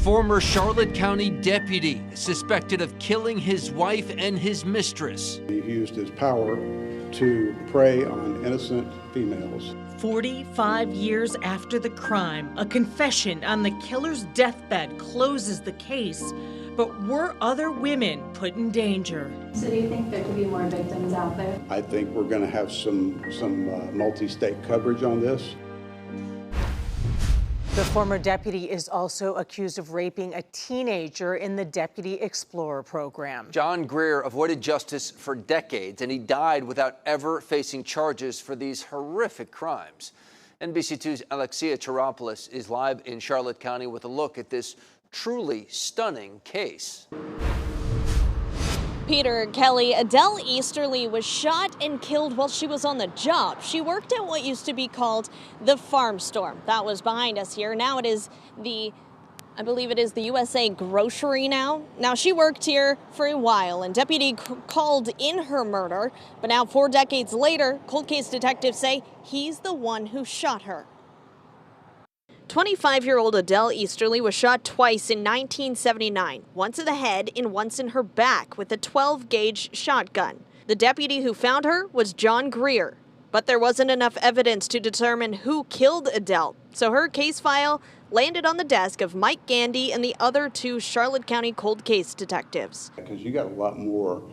former Charlotte County deputy suspected of killing his wife and his mistress. He used his power to prey on innocent females. 45 years after the crime, a confession on the killer's deathbed closes the case. But were other women put in danger? So do you think there could be more victims out there? I think we're going to have some multi-state coverage on this. The former deputy is also accused of raping a teenager in the Deputy Explorer program. John Greer avoided justice for decades, and he died without ever facing charges for these horrific crimes. NBC2's Alexia Charopoulos is live in Charlotte County with a look at this truly stunning case. Peter, Kelly, Adele Easterly was shot and killed while she was on the job. She worked at what used to be called the Farm Store. That was behind us here. Now it is I believe it is the USA Grocery now. Now she worked here for a while and deputy called in her murder. But now 4 decades later, cold case detectives say he's the one who shot her. 25-year-old Adele Easterly was shot twice in 1979, once in the head and once in her back with a 12-gauge shotgun. The deputy who found her was John Greer, but there wasn't enough evidence to determine who killed Adele, so her case file landed on the desk of Mike Gandy and the other 2 Charlotte County cold case detectives. Because you got a lot more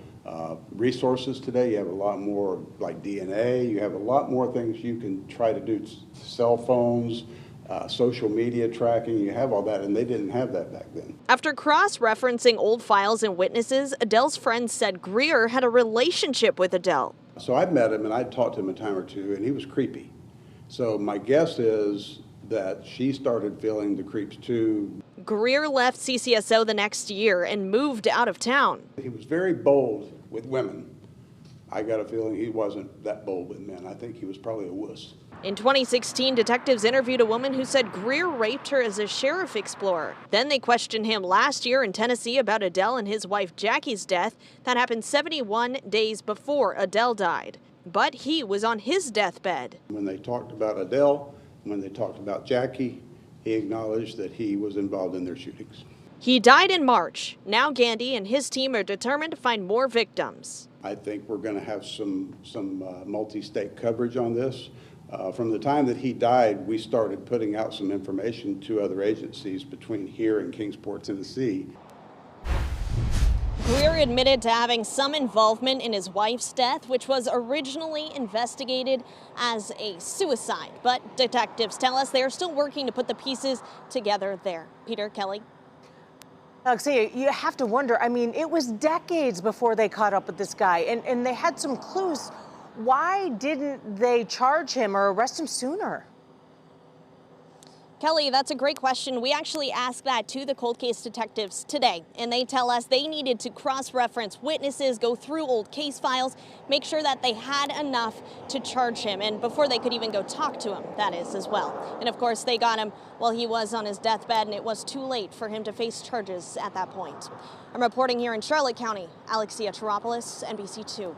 resources today. You have a lot more like DNA. You have a lot more things you can try to do, cell phones, social media tracking, you have all that, and they didn't have that back then. After cross-referencing old files and witnesses, Adele's friends said Greer had a relationship with Adele. So I met him and I talked to him a time or two, and he was creepy. So my guess is that she started feeling the creeps too. Greer left CCSO the next year and moved out of town. He was very bold with women. I got a feeling he wasn't that bold with men. I think he was probably a wuss. In 2016, detectives interviewed a woman who said Greer raped her as a sheriff explorer. Then they questioned him last year in Tennessee about Adele and his wife Jackie's death. That happened 71 days before Adele died. But he was on his deathbed. When they talked about Adele, when they talked about Jackie, he acknowledged that he was involved in their shootings. He died in March. Now Gandy and his team are determined to find more victims. I think we're going to have some multi-state coverage on this. From the time that he died, we started putting out some information to other agencies between here and Kingsport, Tennessee. Greer admitted to having some involvement in his wife's death, which was originally investigated as a suicide. But detectives tell us they are still working to put the pieces together there. Peter, Kelly. Alexia, you have to wonder, I mean, it was decades before they caught up with this guy, and they had some clues. Why didn't they charge him or arrest him sooner? Kelly, that's a great question. We actually asked that to the cold case detectives today, and they tell us they needed to cross-reference witnesses, go through old case files, make sure that they had enough to charge him, and before they could even go talk to him, that is, as well. And of course, they got him while he was on his deathbed, and it was too late for him to face charges at that point. I'm reporting here in Charlotte County, Alexia Charopoulos, NBC2.